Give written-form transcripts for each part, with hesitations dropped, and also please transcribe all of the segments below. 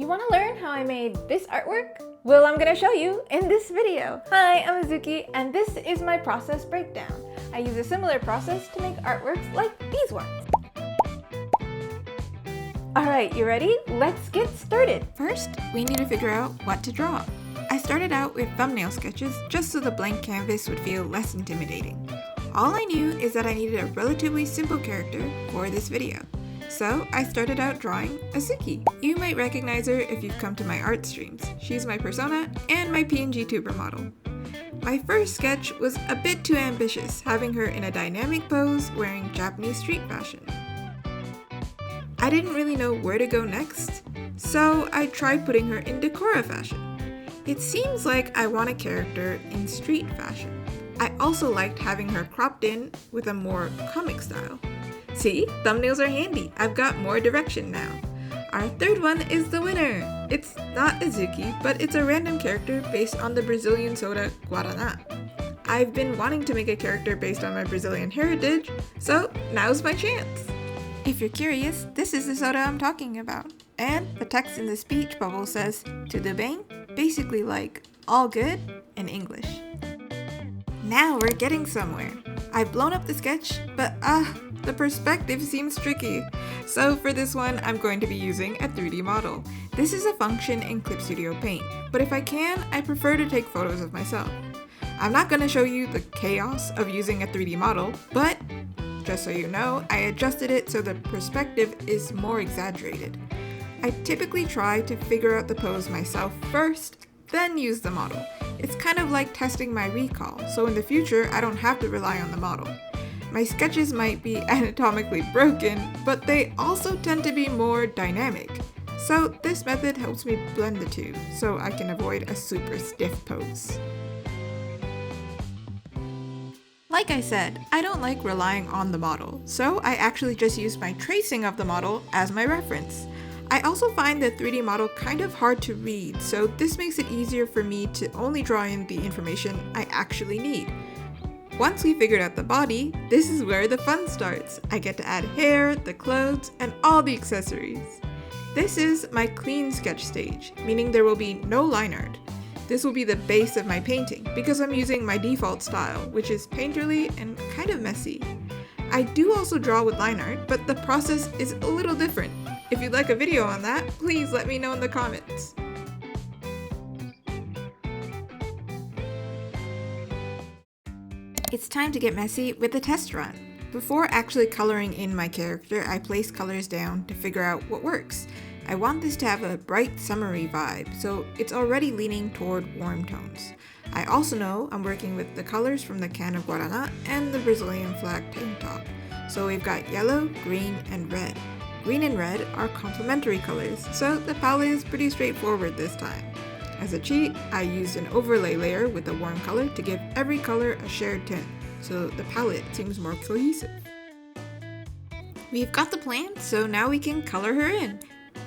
You want to learn how I made this artwork? Well, I'm going to show you in this video. Hi, I'm Azuki, and this is my process breakdown. I use a similar process to make artworks like these ones. Alright, you ready? Let's get started! First, we need to figure out what to draw. I started out with thumbnail sketches just so the blank canvas would feel less intimidating. All I knew is that I needed a relatively simple character for this video. So I started out drawing Azuki. You might recognize her if you've come to my art streams. She's my persona and my PNG tuber model. My first sketch was a bit too ambitious, having her in a dynamic pose wearing Japanese street fashion. I didn't really know where to go next, so I tried putting her in Decora fashion. It seems like I want a character in street fashion. I also liked having her cropped in with a more comic style. See, thumbnails are handy. I've got more direction now. Our third one is the winner. It's not Azuki, but it's a random character based on the Brazilian soda Guaraná. I've been wanting to make a character based on my Brazilian heritage, so now's my chance. If you're curious, this is the soda I'm talking about. And the text in the speech bubble says, "Tudo bem?" Basically like, all good in English. Now we're getting somewhere. I've blown up the sketch, but the perspective seems tricky. So for this one, I'm going to be using a 3D model. This is a function in Clip Studio Paint, but if I can, I prefer to take photos of myself. I'm not going to show you the chaos of using a 3D model, but just so you know, I adjusted it so the perspective is more exaggerated. I typically try to figure out the pose myself first, then use the model. It's kind of like testing my recall, so in the future I don't have to rely on the model. My sketches might be anatomically broken, but they also tend to be more dynamic. So this method helps me blend the two, so I can avoid a super stiff pose. Like I said, I don't like relying on the model, so I actually just use my tracing of the model as my reference. I also find the 3D model kind of hard to read, so this makes it easier for me to only draw in the information I actually need. Once we figured out the body, this is where the fun starts. I get to add hair, the clothes, and all the accessories. This is my clean sketch stage, meaning there will be no line art. This will be the base of my painting, because I'm using my default style, which is painterly and kind of messy. I do also draw with line art, but the process is a little different. If you'd like a video on that, please let me know in the comments. It's time to get messy with the test run. Before actually coloring in my character, I place colors down to figure out what works. I want this to have a bright summery vibe, so it's already leaning toward warm tones. I also know I'm working with the colors from the can of Guaraná and the Brazilian flag tank top. So we've got yellow, green, and red. Green and red are complementary colors, so the palette is pretty straightforward this time. As a cheat, I used an overlay layer with a warm color to give every color a shared tint, so the palette seems more cohesive. We've got the plant, so now we can color her in.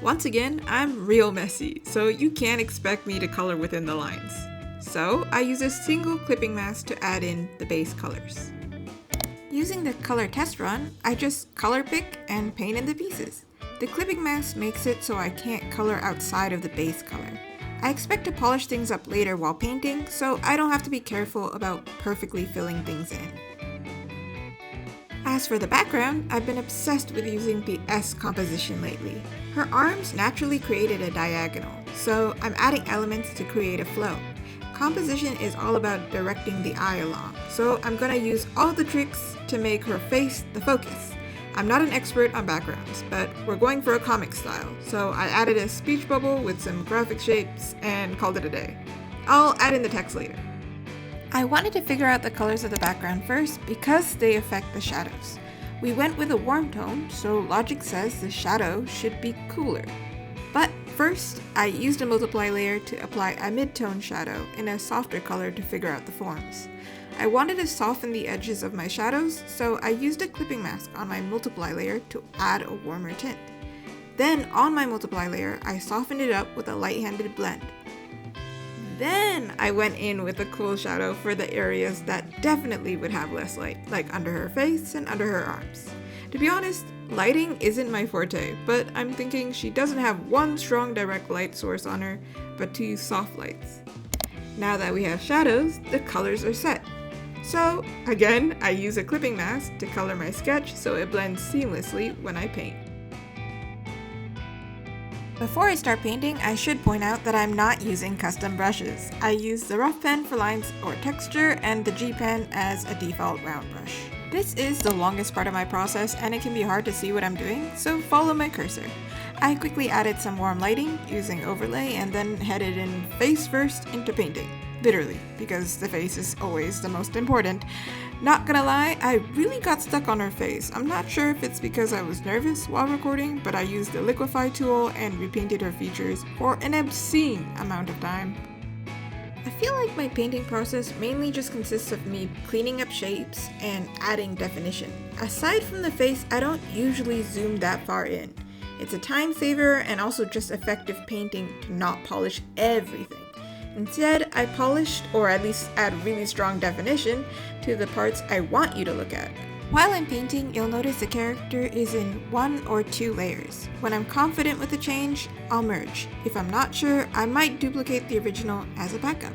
Once again, I'm real messy, so you can't expect me to color within the lines. So I use a single clipping mask to add in the base colors. Using the color test run, I just color pick and paint in the pieces. The clipping mask makes it so I can't color outside of the base color. I expect to polish things up later while painting, so I don't have to be careful about perfectly filling things in. As for the background, I've been obsessed with using the S composition lately. Her arms naturally created a diagonal, so I'm adding elements to create a flow. Composition is all about directing the eye along, so I'm gonna use all the tricks to make her face the focus. I'm not an expert on backgrounds, but we're going for a comic style, so I added a speech bubble with some graphic shapes and called it a day. I'll add in the text later. I wanted to figure out the colors of the background first because they affect the shadows. We went with a warm tone, so logic says the shadow should be cooler. But first, I used a multiply layer to apply a mid-tone shadow in a softer color to figure out the forms. I wanted to soften the edges of my shadows, so I used a clipping mask on my multiply layer to add a warmer tint. Then on my multiply layer, I softened it up with a light-handed blend. Then I went in with a cool shadow for the areas that definitely would have less light, like under her face and under her arms. To be honest, lighting isn't my forte, but I'm thinking she doesn't have one strong direct light source on her, but two soft lights. Now that we have shadows, the colors are set. So, again, I use a clipping mask to color my sketch so it blends seamlessly when I paint. Before I start painting, I should point out that I'm not using custom brushes. I use the rough pen for lines or texture and the G pen as a default round brush. This is the longest part of my process and it can be hard to see what I'm doing, so follow my cursor. I quickly added some warm lighting using overlay and then headed in face first into painting. Literally, because the face is always the most important. Not gonna lie, I really got stuck on her face. I'm not sure if it's because I was nervous while recording, but I used the liquify tool and repainted her features for an obscene amount of time. I feel like my painting process mainly just consists of me cleaning up shapes and adding definition. Aside from the face, I don't usually zoom that far in. It's a time saver and also just effective painting to not polish everything. Instead, I polished, or at least add really strong definition, to the parts I want you to look at. While I'm painting, you'll notice the character is in 1 or 2 layers. When I'm confident with the change, I'll merge. If I'm not sure, I might duplicate the original as a backup.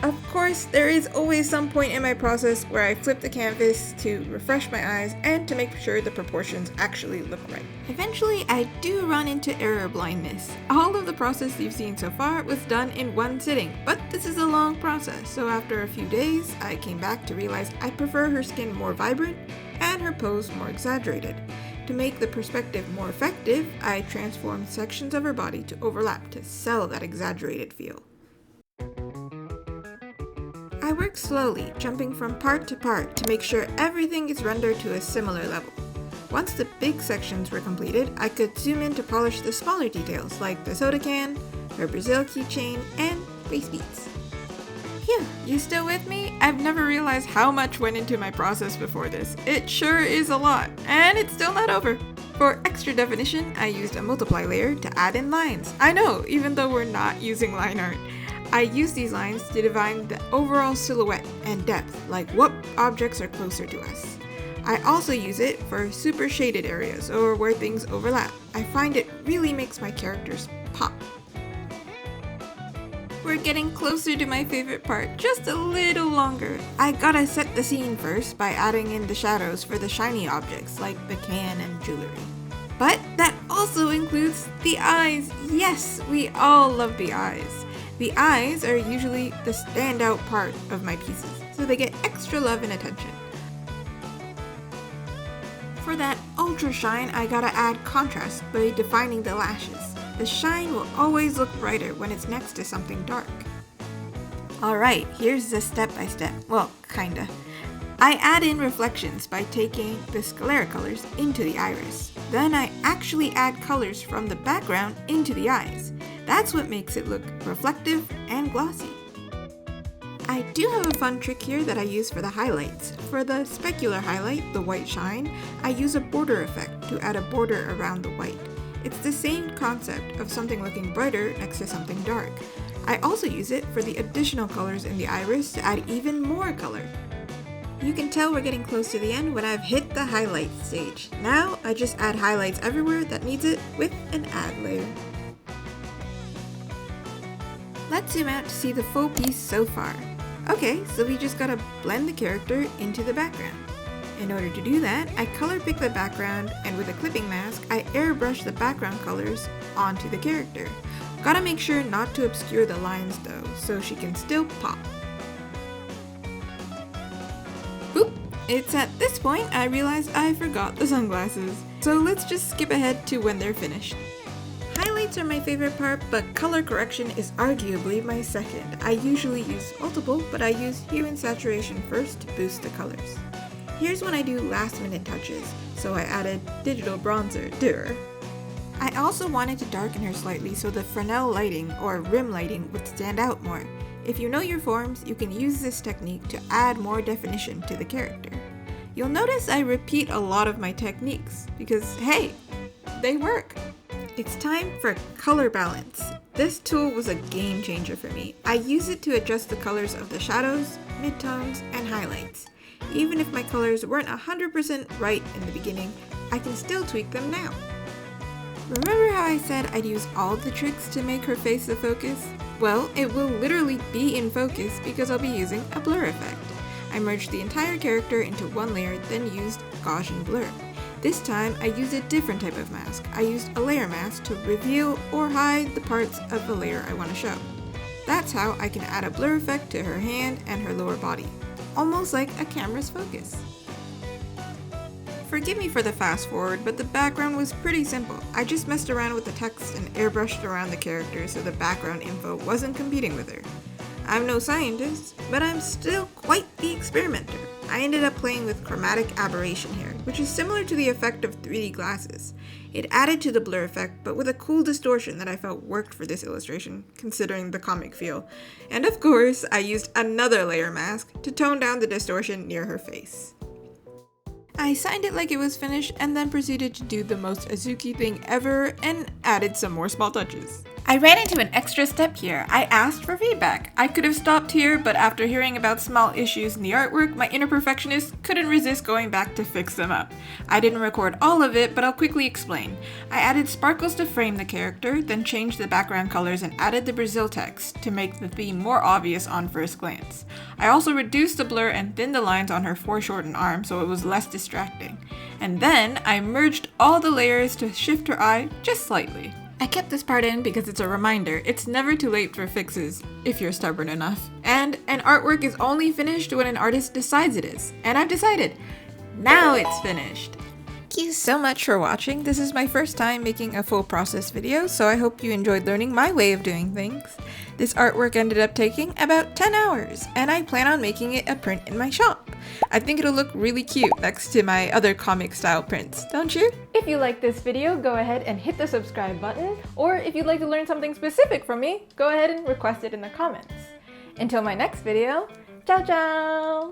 Of course, there is always some point in my process where I flip the canvas to refresh my eyes and to make sure the proportions actually look right. Eventually, I do run into error blindness. All of the process you've seen so far was done in one sitting, but this is a long process, so after a few days, I came back to realize I prefer her skin more vibrant and her pose more exaggerated. To make the perspective more effective, I transformed sections of her body to overlap to sell that exaggerated feel. I work slowly, jumping from part to part to make sure everything is rendered to a similar level. Once the big sections were completed, I could zoom in to polish the smaller details like the soda can, her Brazil keychain, and face beads. Phew, you still with me? I've never realized how much went into my process before this. It sure is a lot, and it's still not over. For extra definition, I used a multiply layer to add in lines. I know, even though we're not using line art. I use these lines to define the overall silhouette and depth, like what objects are closer to us. I also use it for super shaded areas or where things overlap. I find it really makes my characters pop. We're getting closer to my favorite part, just a little longer. I gotta set the scene first by adding in the shadows for the shiny objects like the can and jewelry. But that also includes the eyes. Yes, we all love the eyes. The eyes are usually the standout part of my pieces, so they get extra love and attention. For that ultra shine, I gotta add contrast by defining the lashes. The shine will always look brighter when it's next to something dark. Alright, here's the step-by-step. Well, kinda. I add in reflections by taking the sclera colors into the iris. Then I actually add colors from the background into the eyes. That's what makes it look reflective and glossy. I do have a fun trick here that I use for the highlights. For the specular highlight, the white shine, I use a border effect to add a border around the white. It's the same concept of something looking brighter next to something dark. I also use it for the additional colors in the iris to add even more color. You can tell we're getting close to the end when I've hit the highlight stage. Now I just add highlights everywhere that needs it with an add layer. Let's zoom out to see the full piece so far. Okay, so we just gotta blend the character into the background. In order to do that, I color pick the background and with a clipping mask, I airbrush the background colors onto the character. Gotta make sure not to obscure the lines though, so she can still pop. Oop! It's at this point I realized I forgot the sunglasses. So let's just skip ahead to when they're finished. Highlights are my favorite part, but color correction is arguably my second. I usually use multiple, but I use hue and saturation first to boost the colors. Here's when I do last minute touches, so I added digital bronzer, duh. I also wanted to darken her slightly so the Fresnel lighting or rim lighting would stand out more. If you know your forms, you can use this technique to add more definition to the character. You'll notice I repeat a lot of my techniques because, hey, they work. It's time for color balance. This tool was a game changer for me. I use it to adjust the colors of the shadows, midtones, and highlights. Even if my colors weren't 100% right in the beginning, I can still tweak them now. Remember how I said I'd use all the tricks to make her face the focus? Well, it will literally be in focus because I'll be using a blur effect. I merged the entire character into one layer, then used Gaussian blur. This time, I used a different type of mask. I used a layer mask to reveal or hide the parts of the layer I want to show. That's how I can add a blur effect to her hand and her lower body, almost like a camera's focus. Forgive me for the fast forward, but the background was pretty simple. I just messed around with the text and airbrushed around the character so the background info wasn't competing with her. I'm no scientist, but I'm still quite the experimenter. I ended up playing with chromatic aberration here, which is similar to the effect of 3D glasses. It added to the blur effect, but with a cool distortion that I felt worked for this illustration, considering the comic feel. And of course, I used another layer mask to tone down the distortion near her face. I signed it like it was finished and then proceeded to do the most Azuki thing ever and added some more small touches. I ran into an extra step here. I asked for feedback. I could have stopped here, but after hearing about small issues in the artwork, my inner perfectionist couldn't resist going back to fix them up. I didn't record all of it, but I'll quickly explain. I added sparkles to frame the character, then changed the background colors and added the Brazil text to make the theme more obvious on first glance. I also reduced the blur and thinned the lines on her foreshortened arm so it was less distracting. And then I merged all the layers to shift her eye just slightly. I kept this part in because it's a reminder, it's never too late for fixes, if you're stubborn enough. And an artwork is only finished when an artist decides it is. And I've decided. Now it's finished. Thank you so much for watching. This is my first time making a full process video, so I hope you enjoyed learning my way of doing things. This artwork ended up taking about 10 hours, and I plan on making it a print in my shop. I think it'll look really cute next to my other comic style prints, don't you? If you like this video, go ahead and hit the subscribe button, or if you'd like to learn something specific from me, go ahead and request it in the comments. Until my next video, ciao ciao!